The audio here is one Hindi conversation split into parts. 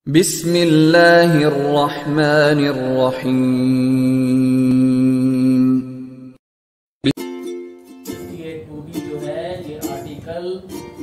बिस्मिल्लाहिर्रहमानिर्रहीम। ये 2D जो है ये आर्टिकल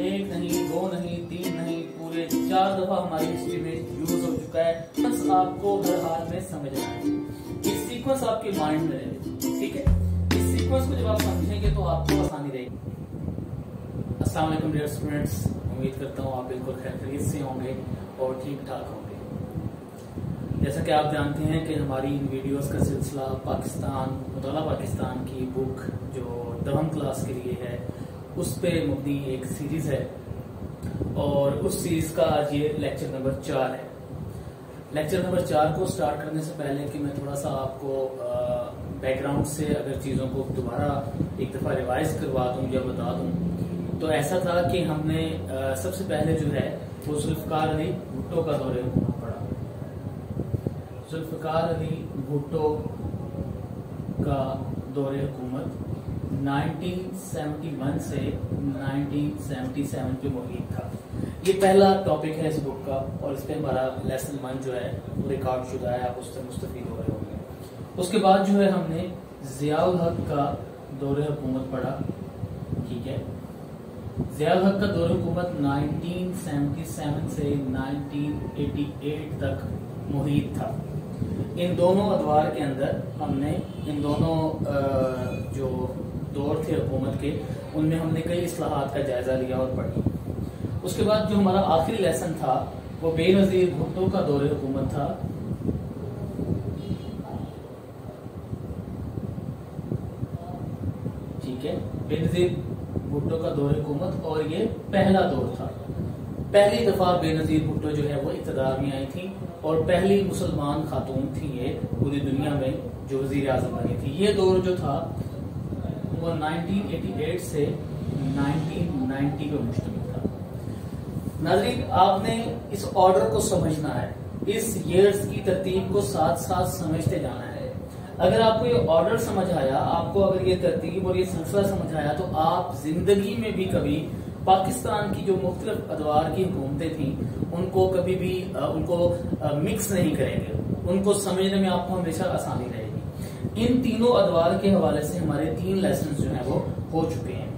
एक नहीं, दो नहीं, तीन नहीं, पूरे 4 दफा हमारी हिस्ट्री में यूज हो चुका है। बस आपको हर हाल में समझना है, इस सीक्वेंस आपके माइंड में रहेगी। ठीक है, इस सीक्वेंस को जब आप समझेंगे तो आपको आसानी रहेगी। अस्सलाम वालेकुम डियर स्टूडेंट्स, उम्मीद करता हूँ आप बिल्कुल खैरियत से होंगे और ठीक ठाक होंगे। जैसा कि आप जानते हैं कि हमारी इन वीडियोस का सिलसिला मुताला पाकिस्तान की बुक जो 10वीं क्लास के लिए है उस पे मुबनी एक सीरीज है और उस सीरीज का आज ये लेक्चर नंबर 4 है। लेक्चर नंबर 4 को स्टार्ट करने से पहले कि मैं थोड़ा सा आपको बैकग्राउंड से अगर चीजों को दोबारा एक दफा रिवाइज करवा दूं या बता दूं, तो ऐसा था कि हमने सबसे पहले जो है वो जुल्फकार अली भुट्टो का दौरे हुकूमत पढ़ा। जुल्फकार अली भुट्टो का दौरे हुकूमत 1971 से 1977 पे मुहीत था। ये पहला टॉपिक है इस बुक का और इस पे हमारा लेसन 1 जो है वो रिकॉर्ड शुदा है, आप उससे मुस्तफीद हो रहे होंगे। उसके बाद जो है हमने जियाउल हक का दौरे हुकूमत पढ़ा। ठीक है, जियाउल हक का दौरे हुकूमत 1977 से 1988 तक मुहीत था। इन दोनों अदवार के अंदर हमने इन दोनों जो दौर थे हुकूमत के, उनमें हमने कई इस्लाहात का जायजा लिया और पढ़ी। उसके बाद जो हमारा आखिरी लेसन था वो बेनजीर भुट्टो का दौरे हुकूमत था। ठीक है, बेनजीर भुट्टो का दौरे हुकूमत और ये पहला दौर था। पहली दफा बेनजीर भुट्टो जो है वो इक़्तिदार में आई थी और पहली मुसलमान खातून थी ये पूरी दुनिया में जो वजीर आजम बनी थी। ये दौर जो था वो 1988 से 1990 पे मुश्तमिल था। नाज़रीन, आपने इस ऑर्डर को समझना है, इस ईयर्स की तरतीब को साथ साथ समझते जाना है। अगर आपको ये ऑर्डर समझ आया, आपको अगर ये तरतीब और ये सिलसिला समझ आया, तो आप जिंदगी में भी कभी पाकिस्तान की जो मुख्तलिफ अदवार की हुकूमतें थी उनको कभी भी मिक्स नहीं करेंगे, उनको समझने में आपको हमेशा आसानी रहेगी। इन तीनों अदवार के हवाले से हमारे 3 लेसन जो है वो हो चुके हैं।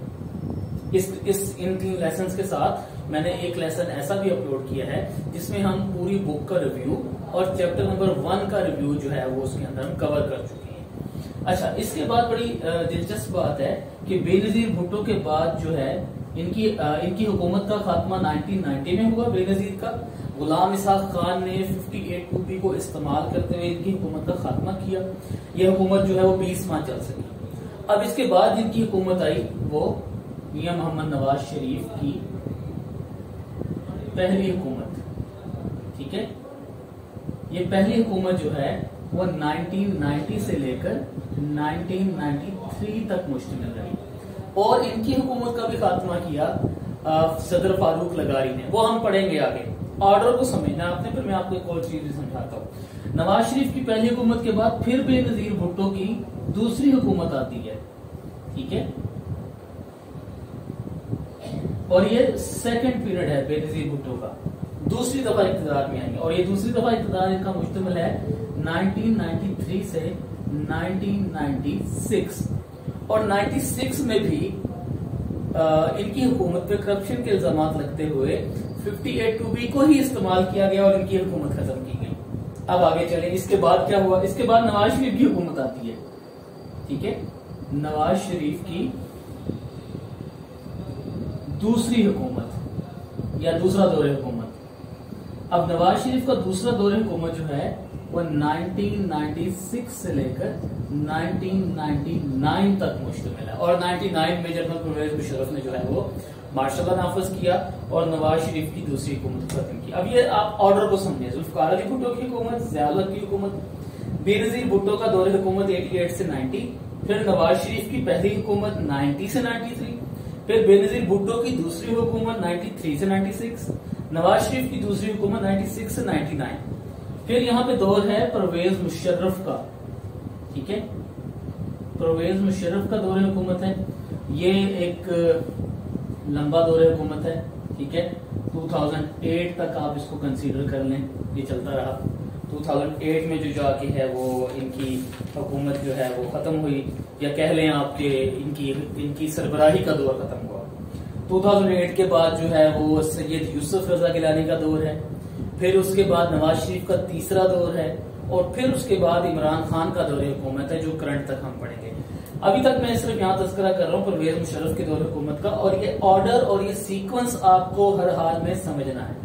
इन 3 लेसन के साथ मैंने एक लेसन ऐसा भी अपलोड किया है जिसमें हम पूरी बुक का रिव्यू और चैप्टर नंबर 1 का रिव्यू जो है वो उसके अंदर हम कवर कर चुके हैं। अच्छा, इसके बाद बड़ी दिलचस्प बात है कि बेनजीर भुट्टो के बाद जो है इनकी हुकूमत का खात्मा 1990 में हुआ। बेनजीर का गुलाम इसहाक खान ने 58 को इस्तेमाल करते हुए इनकी हुकूमत का खात्मा किया। यह हुकूमत जो है वो 20 माह चल सकी। अब इसके बाद जिनकी हुकूमत आई वो मियां मोहम्मद नवाज शरीफ की पहली हुकूमत। ठीक है, ये पहली हुकूमत जो है वो 1990 से लेकर 1993 तक मुश्तमिल रही और इनकी हुकूमत का भी खात्मा किया सदर फारूक लगारी ने। वो हम पढ़ेंगे आगे। ऑर्डर को समझना आपने, फिर मैं आपको एक और चीज भी समझाता हूँ। नवाज शरीफ की पहली हुकूमत के बाद फिर बेनजीर भुट्टो की दूसरी हुकूमत आती है। ठीक है, और ये सेकंड पीरियड है बेनजीर भुट्टो का, दूसरी दफा इक़्तिदार में आएंगे और ये दूसरी दफा इक़्तिदार इनका मुश्तमिल है 1993 से 1996 और 96 में भी इनकी हुकूमत पे करप्शन के इल्जाम लगते हुए 58(2)B को ही इस्तेमाल किया गया और इनकी हुकूमत खत्म की गई। अब आगे चले, इसके बाद क्या हुआ? इसके बाद नवाज शरीफ की हुकूमत आती है। ठीक है, नवाज शरीफ की दूसरी हुकूमत या दूसरा दौरे हुकूमत। अब नवाज शरीफ का दूसरा दौरे हुकूमत जो है वो 1996 से लेकर 1999 तक मुश्तमिल है और 99 में जनरल परवेज मुशर्रफ ने जो है वो मार्शल लॉ नाफिज किया और नवाज शरीफ की दूसरी हुकूमत खत्म की। अब ये आप ऑर्डर को समझे, जुल्फकार अली भुट्टो की हुकूमत, जियाउल हक की हुकूमत, बेनजीर भुट्टो का दौरे हुकूमत 88 से 90, फिर नवाज शरीफ की पहली हुकूमत 90 से 93, फिर बेनजीर भुट्टो की दूसरी हुकूमत 93 से 96, नवाज शरीफ की दूसरी हुकूमत 96 से 99, फिर यहाँ पे दौर है परवेज मुशर्रफ का। ठीक है, परवेज मुशर्रफ का दौरे हुकूमत है। ये एक लंबा दौरे हुकूमत है। ठीक है, 2008 तक आप इसको कंसीडर कर लें, ये चलता रहा। 2008 में जो जाके है वो इनकी हुकूमत जो है वो खत्म हुई, या कह लें आपके इनकी सरबराही का दौर खत्म हुआ। 2008 के बाद जो है वो सैयद यूसुफ रजा गिलानी का दौर है, फिर उसके बाद नवाज शरीफ का तीसरा दौर है, और फिर उसके बाद इमरान खान का दौर हुकूमत है, जो करंट तक हम पढ़ेंगे। अभी तक मैं सिर्फ यहाँ तस्करा कर रहा हूँ परवेज मुशर्रफ के दौर हुकूमत का, और ये ऑर्डर और ये सीक्वेंस आपको हर हाल में समझना है।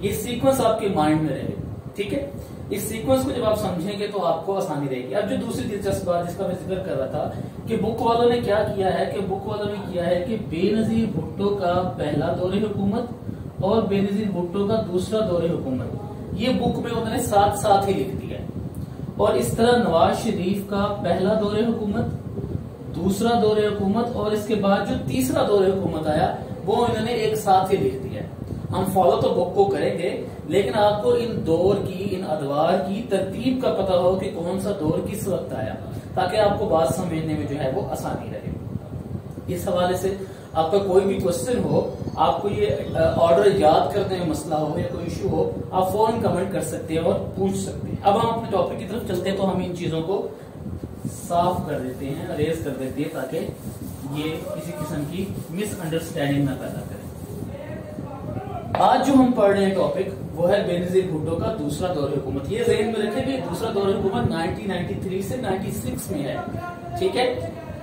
ये सीक्वेंस आपके माइंड में रहे, ठीक है। इस सीक्वेंस को जब आप समझेंगे तो आपको आसानी रहेगी। अब जो दूसरी दिलचस्प बात जिसका मैं जिक्र कर रहा था कि बुक वालों ने क्या किया है, कि बुक वालों ने किया है कि बेनजीर भुट्टो का पहला दौर हुकूमत और बेनजीर भुट्टो का दूसरा दौर हुकूमत, ये बुक में उन्होंने साथ साथ ही लिख दिया है। और इस तरह नवाज शरीफ का पहला दौर हुकूमत, दूसरा दौर हुकूमत और इसके बाद जो तीसरा दौर हुकूमत आया वो इन्होंने एक साथ ही लिख दिया है। हम फॉलो तो बुक को करेंगे, लेकिन आपको इन दौर की, इन अदवार की तरतीब का पता हो कि कौन सा दौर किस वक्त आया, ताकि आपको बात समझने में जो है वो आसानी रहे। इस हवाले से आपका कोई भी क्वेश्चन हो, आपको ये ऑर्डर याद करने में मसला हो या कोई इशू हो, आप फौरन कमेंट कर सकते हैं और पूछ सकते हैं। अब हम अपने टॉपिक की तरफ चलते हैं, तो हम इन चीजों को साफ कर देते हैं, अरेज कर देते हैं, ताकि ये किसी किस्म की मिसअंडरस्टैंडिंग ना पैदा करे। आज जो हम पढ़ रहे हैं टॉपिक वो है बेनजीर भुट्टो का दूसरा दौर हुकूमत। ये ज़हन में रखें कि दूसरा दौर हुकूमत 1993 से 96 में है, ठीक है।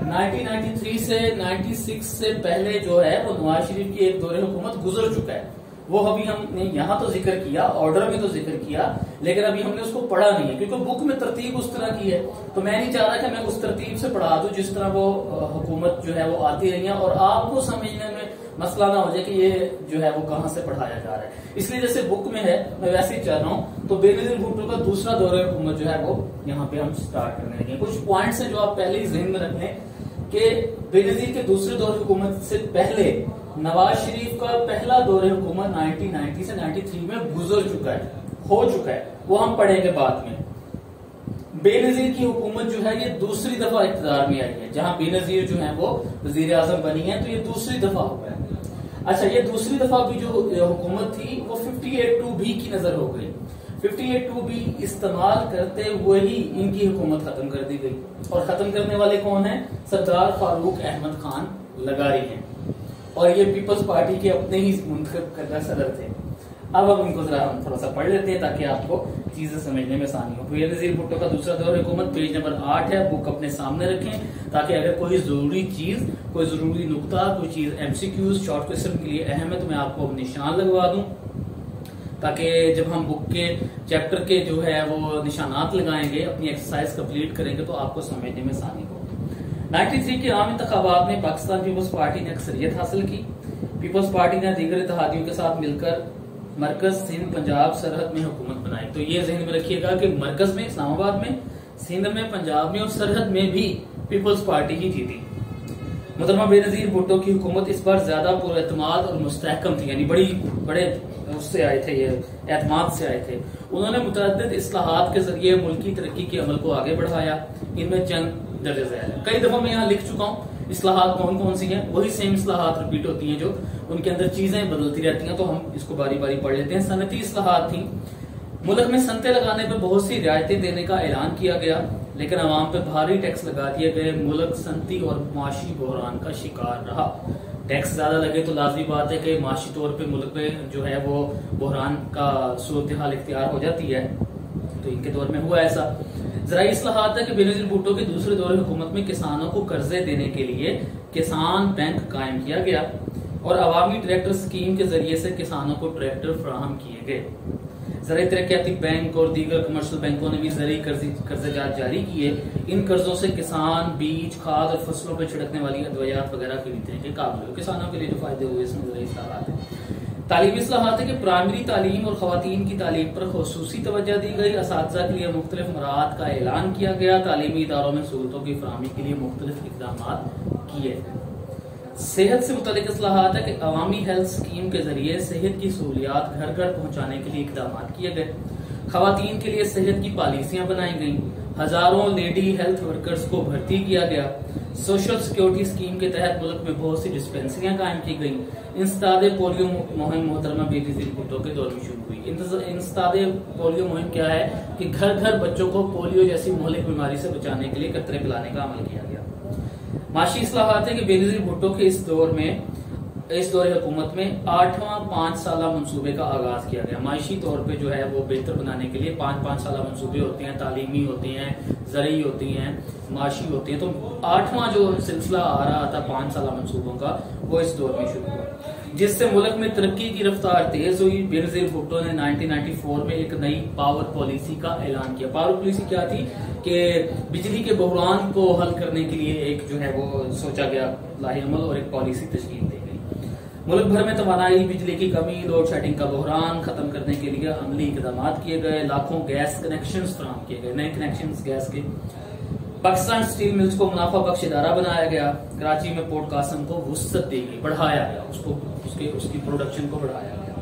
1993 से 96 से पहले जो है वो नवाज शरीफ की एक दौर हुकूमत गुजर चुका है। वो अभी हमने यहाँ तो जिक्र किया, ऑर्डर में तो जिक्र किया, लेकिन अभी हमने उसको पढ़ा नहीं है, क्योंकि बुक में तरतीब उस तरह की है। तो मैं नहीं चाह रहा कि मैं उस तरतीब से पढ़ा दूं जिस तरह वो हुकूमत जो है वो आती रही है, और आपको समझने में मसला ना हो जाए कि ये जो है वो कहाँ से पढ़ाया जा रहा है। इसलिए जैसे बुक में है मैं वैसे ही चाह रहा हूँ। तो बेनजीर भुट्टो का दूसरा दौर हुकूमत जो है वो यहाँ पे हम स्टार्ट करने लगे। कुछ पॉइंट्स है जो आप पहले ही ज़हन में रख लें कि बेनजीर के दूसरे दौर हुकूमत से पहले नवाज शरीफ का पहला दौर हुकूमत 1990 से 93 में गुजर चुका है, हो चुका है, वो हम पढ़ेंगे बाद में। बेनजीर की हुकूमत जो है ये दूसरी दफा इक़्तिदार में आई है, जहां बेनजीर जो है वो वजीर आजम बनी है, तो ये दूसरी दफा हुआ है। अच्छा, ये दूसरी दफा भी जो हुकूमत थी वो 58(2)B की नजर हो गई। 58(2)B इस्तेमाल करते हुए ही इनकी हुकूमत खत्म कर दी गई, और खत्म करने वाले कौन है? सरदार फारूक अहमद खान लगारी हैं, और ये पीपल्स पार्टी के अपने ही मुंतखब करदा सदर थे। अब हम इनको जरा हम थोड़ा सा पढ़ लेते हैं ताकि आपको चीजें समझने में आसानी हो। बेनजीर भुट्टो का दूसरा दौर हुकूमत, पेज नंबर 8 है, बुक अपने सामने रखें, ताकि अगर कोई जरूरी चीज, कोई जरूरी नुक्ता, कोई चीज MCQs शॉर्ट क्वेश्चन के लिए अहम है तो मैं आपको निशान लगवा दूं, ताकि जब हम बुक के चैप्टर के जो है वो निशानात लगाएंगे, अपनी एक्सरसाइज कंप्लीट करेंगे, तो आपको समझने में आसानी हो। 93 के आम इंतखाबात में पाकिस्तान पीपल्स पार्टी ने अक्सरियत हासिल की। पीपल्स पार्टी ने दीगर इत्तेहादियों के साथ मिलकर मरकज, सिंध, पंजाब, सरहद में हुकूमत बनाई। तो ये ज़हन में रखिएगा कि मरकज में इस्लामाबाद में, सिंध में, पंजाब में और सरहद में भी पीपल्स पार्टी ही जीती। मोहतरमा बेनजीर भुट्टो की हुकूमत इस बार ज्यादा पुरएतमाद और मुस्तहकम थी, यानी बड़े उससे आए थे, ये एतमाद से आए थे। उन्होंने मुतअद्दिद इस्लाहात के जरिए मुल्की तरक्की के अमल को आगे बढ़ाया। इनमें चंद दर्ज झैल है, कई दफा मैं यहाँ लिख चुका हूँ। इस्लाहात कौन कौन सी हैं? वही सेम इस्लाहात रिपीट होती हैं, जो उनके अंदर चीजें बदलती रहती हैं, तो हम इसको बारी बारी पढ़ लेते हैं। सनती इस्लाहात थी। मुल्क में सनते लगाने पर बहुत सी रियायतें देने का ऐलान किया गया, लेकिन अवाम पर भारी टैक्स लगा दिए गए। मुल्क सनती और माशी बहरान का शिकार रहा। टैक्स ज्यादा लगे तो लाजमी बात है कि माशी तौर पे मुल्क में जो है वो बहरान का सूरत हाल इख्तियार हो जाती है, तो इनके दौर में हुआ ऐसा। ज़राई इस्लाहात है कि बेनजीर भुट्टो के दूसरे दौर हुकूमत में किसानों को कर्जे देने के लिए किसान बैंक कायम किया गया, और अवामी ट्रैक्टर स्कीम के जरिए से किसानों को ट्रैक्टर फराहम किए गए। ज़राई तरक्याती बैंक और दीगर कमर्शियल बैंकों ने भी ज़राई कर्ज़ेजात जारी किए। इन कर्जों से किसान बीज, खाद और फसलों पर छिड़कने वाली अद्वियात वगैरह खरीदने के काबिल हुए। किसानों के लिए जो फायदे हुए इसमें ज़राई इस्लाहात है। तालीमी इस्लाहात है कि प्राइमरी तालीम और खवातीन की तालीम पर खुसूसी तवज्जो दी गई। असातिज़ा के लिए मुख्तलिफ मराहत का ऐलान किया गया। तालीमी इदारों में सहूलतों की फराहमी के लिए मुख्तलिफ इक़दामात किए। सेहत से मुतल्लिक इस्लाहात है कि अवामी हेल्थ स्कीम के जरिए सेहत की सहूलियात घर घर पहुंचाने के लिए इक़दामात किए गए। खवातीन के लिए सेहत की पॉलिसियां बनाई गई। हजारों लेडी हेल्थ वर्कर्स को भर्ती किया गया। सोशल सिक्योरिटी स्कीम के तहत मुल्क में बहुत सी डिस्पेंसरियां कायम की गई। इंसदादे पोलियो मुहिम मोहतरमा बेनजीर भुट्टो के दौर में शुरू हुई। इंसदादे पोलियो मुहिम क्या है कि घर घर बच्चों को पोलियो जैसी मोहलिक बीमारी से बचाने के लिए कतरे पिलाने का अमल किया गया। माशी इस्लाहात है कि बेनजीर भुट्टो के इस दौर हुकूमत में 8वां 5 साला मंसूबे का आगाज किया गया। माशी तौर पे जो है वो बेहतर बनाने के लिए 5-5 साला मंसूबे होते हैं, तालीमी होती हैं, ज़रई होती हैं, माशी होती हैं। तो 8वां जो सिलसिला आ रहा था 5 साला मंसूबों का, वो इस दौर में शुरू हुआ, जिससे मुल्क में तरक्की की रफ्तार तेज हुई। बेनजीर भुट्टो ने 1994 में एक नई पावर पॉलिसी का ऐलान किया। पावर पॉलिसी क्या थी कि बिजली के बहरान को हल करने के लिए एक जो है वो सोचा गया लाहेअमल और एक पॉलिसी तश्कील दी गई। मुल्क भर में तवानाई, बिजली की कमी, लोड शेडिंग का बहरान खत्म करने के लिए अमली इकदाम किए गए। लाखों गैस कनेक्शन फराहम किए गए, नए कनेक्शन गैस के। पाकिस्तान स्टील मिल्स को मुनाफा बख्श इदारा बनाया गया। कराची में पोर्ट कासम को वुसअत दी गई, बढ़ाया गया, उसकी प्रोडक्शन को बढ़ाया गया।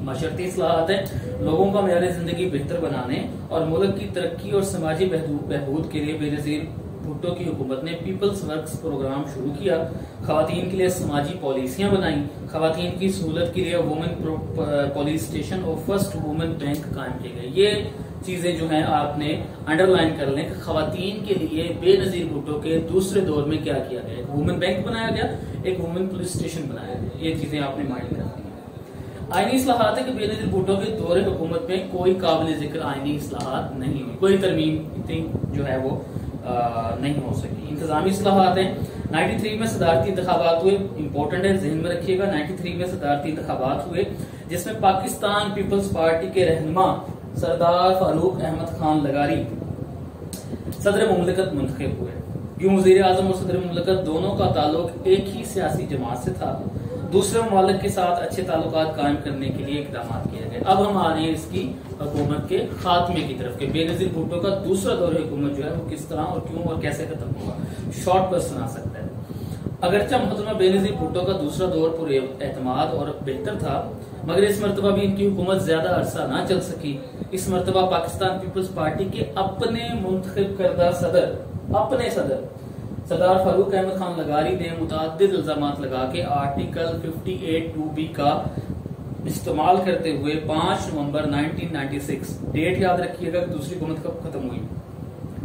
माशरती इस्लाहात है लोगों का मेयार जिंदगी बेहतर बनाने और मुल्क की तरक्की और समाजी बहबूद के लिए बेनजीर भुट्टो की हुकूमत ने पीपल्स वर्क्स प्रोग्राम शुरू किया। खवातीन के लिए समाजी पॉलिसियां बनाई। खवातीन की सहूलत के लिए वुमेन पुलिस स्टेशन और फर्स्ट वुमेन बैंक कायम किए गए। ये चीजें जो हैं आपने अंडरलाइन कर लें कि खवातीन के लिए बेनजीर भुट्टो के दूसरे दौर में क्या किया गया। एक वुमेन बैंक बनाया गया, एक वुमेन पुलिस स्टेशन बनाया गया। ये चीजें आपने माइंड में रखनी है। आईनी इस्लाहात है कि बेनजीर भुट्टो के दौरे हुकूमत में कोई काबिल जिक्र आईनी इस्लाहात नहीं हुई, कोई तरमीम इतनी जो है वो नहीं हो सकी। इंतजामी इस्लाहात है। 93 में सदारती इंतखाबात हुए, इंपॉर्टेंट है, जहन में रखिएगा। 93 में सदारती इंतखाबात हुए जिसमें पाकिस्तान पीपल्स पार्टी के रहनुमा सरदार फारूक अहमद खान लगारी सदर मुमलिकत मुंतखब हुए। यूं वज़ीर आज़म और सदर मुमलिकत दोनों का ताल्लुक एक ही सियासी जमात से था। दूसरे ममालिक के साथ अच्छे ताल्लुकात कायम करने के लिए इकदाम किए गए। अब हम आ रहे हैं इसकी हुकूमत के खात्मे की तरफ के बेनजीर भुट्टो का दूसरा दौर हुकूमत जो है वो किस तरह और क्यों और कैसे खत्म हुआ। शॉर्ट पर सुना सकता है। अगरचा मोहतरमा बेनजीर भुट्टो का दूसरा दौर पुरे एतमाद और बेहतर था, मगर इस मरतबा भी इनकी हुकूमत ज्यादा अरसा ना चल सकी। इस मरतबा पाकिस्तान पीपल्स पार्टी के अपने मुंतखब करदा अपने सदर सरदार फारूक अहमद खान लगारी ने मुतअद्दिद इल्जामात लगा के आर्टिकल 58(2)B का इस्तेमाल करते हुए 5 नवंबर 1996, डेट याद रखिएगा दूसरी हुकूमत कब खत्म हुई,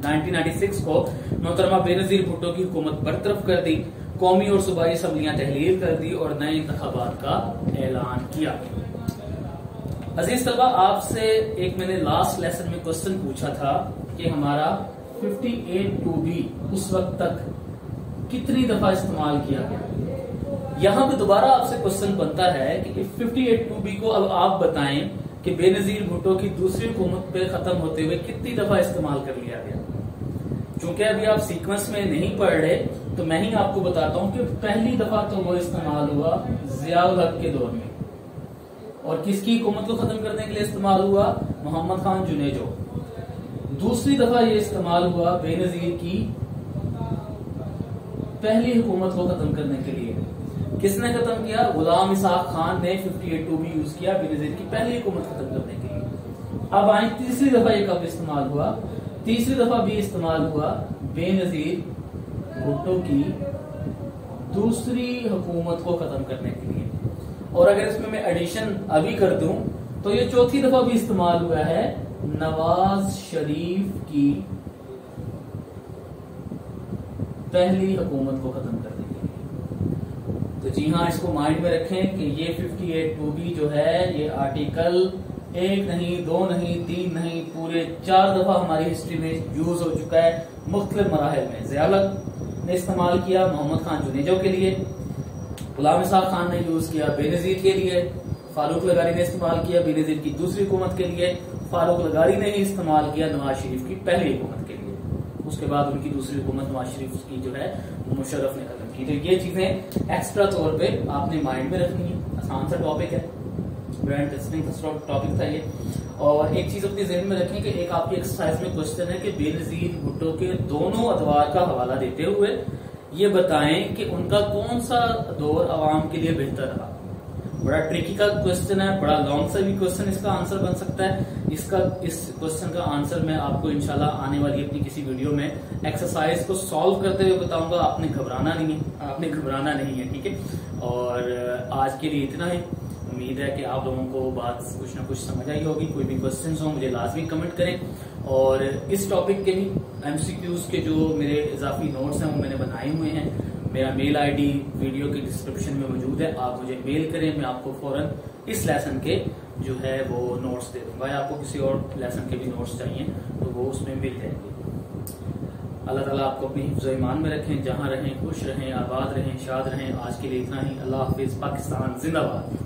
1996 को मोहतरमा बेनजीर भुट्टो की हुकूमत बरतरफ कर दी। कौमी और सूबाई असम्बलियां तहलील कर दी और नए इंतखाबात का ऐलान किया। अजीज तलबा, आपसे एक मैंने लास्ट लेसन में क्वेश्चन पूछा था कि हमारा 58(2)B उस वक्त तक कितनी दफा इस्तेमाल किया गया। यहां पे दोबारा आपसे क्वेश्चन बनता है कि 58(2)B को अब आप बताएं कि बेनजीर भुट्टो की दूसरी हुकूमत पे खत्म होते हुए कितनी दफा इस्तेमाल कर लिया गया। चूंकि अभी आप सीक्वेंस में नहीं पढ़ रहे तो मैं ही आपको बताता हूं कि पहली दफा तो वो इस्तेमाल हुआ ज़ियाउल हक के दौर में, और किसकी हुकूमत को खत्म करने के लिए इस्तेमाल हुआ, मोहम्मद खान जुनेजो। दूसरी दफा ये इस्तेमाल हुआ बेनजीर की पहली हुकूमत को खत्म करने के लिए। किसने खत्म किया, गुलाम इसाक खान ने 58(2)B यूज किया बेनजीर की पहली हुकूमत खत्म करने के लिए। अब आए तीसरी दफा ये कब इस्तेमाल हुआ, तीसरी दफा भी इस्तेमाल हुआ बेनजीर भुट्टो की दूसरी हुकूमत को खत्म करने के लिए। और अगर इसमें मैं एडिशन अभी कर दूं तो ये चौथी दफा भी इस्तेमाल हुआ है नवाज शरीफ की पहली हुकूमत को खत्म करने के लिए। तो जी हाँ, इसको माइंड में रखें कि ये 58(2)B जो है ये आर्टिकल 1 नहीं, 2 नहीं, 3 नहीं, पूरे 4 दफा हमारी हिस्ट्री में यूज हो चुका है मुख्तलिफ मराहिल में। ज़ियाउल हक ने इस्तेमाल किया मोहम्मद खान जुनेजो के लिए, गुलाम इसाक खान ने यूज किया बेनजीर के लिए, फारूक लगारी ने इस्तेमाल किया बेनजीर की दूसरी हुकूमत के लिए, फारूक लगारी ने ही इस्तेमाल किया नवाज शरीफ की पहली हुकूमत के लिए। उसके बाद उनकी दूसरी हुकूमत नवाज शरीफ की जो है मुशर्रफ ने खत्म की। तो ये चीजें एक्स्ट्रा तौर पे आपने माइंड में रखनी है। आसान सा टॉपिक है, बड़ा इंटरेस्टिंग टॉपिक था ये। और एक चीज अपने जहन में रखें कि एक आपकी एक्सरसाइज में क्वेश्चन है कि बेनजीर भुट्टो के दोनों अदवार का हवाला देते हुए ये बताएं कि उनका कौन सा दौर अवाम के लिए बेहतर रहा। बड़ा ट्रिकी का क्वेश्चन है, बड़ा लॉन्ग सा भी क्वेश्चन इसका आंसर बन सकता है। इस क्वेश्चन का आंसर मैं आपको इंशाल्लाह आने वाली अपनी किसी वीडियो में एक्सरसाइज को सॉल्व करते हुए बताऊंगा। आपने घबराना नहीं है, ठीक है। और आज के लिए इतना ही। उम्मीद है कि आप लोगों को बात कुछ ना कुछ समझ आई होगी। कोई भी क्वेश्चन हो मुझे लाजमी कमेंट करें। और इस टॉपिक के भी एमसीक्यूज के जो मेरे इजाफी नोट्स हैं वो मैंने बनाए हुए हैं। मेरा मेल आईडी वीडियो के डिस्क्रिप्शन में मौजूद है, आप मुझे मेल करें, मैं आपको फौरन इस लेसन के जो है वो नोट्स दे दूंगा। या आपको किसी और लेसन के भी नोट्स चाहिए तो वो उसमें मिल जाएंगे। अल्लाह ताला आपको अपनी हिफ्ज़ ईमान में रखें, जहां रहें खुश रहें, आबाद रहें, शाद रहें। आज के लिए इतना ही। अल्लाह हाफिज। पाकिस्तान जिंदाबाद।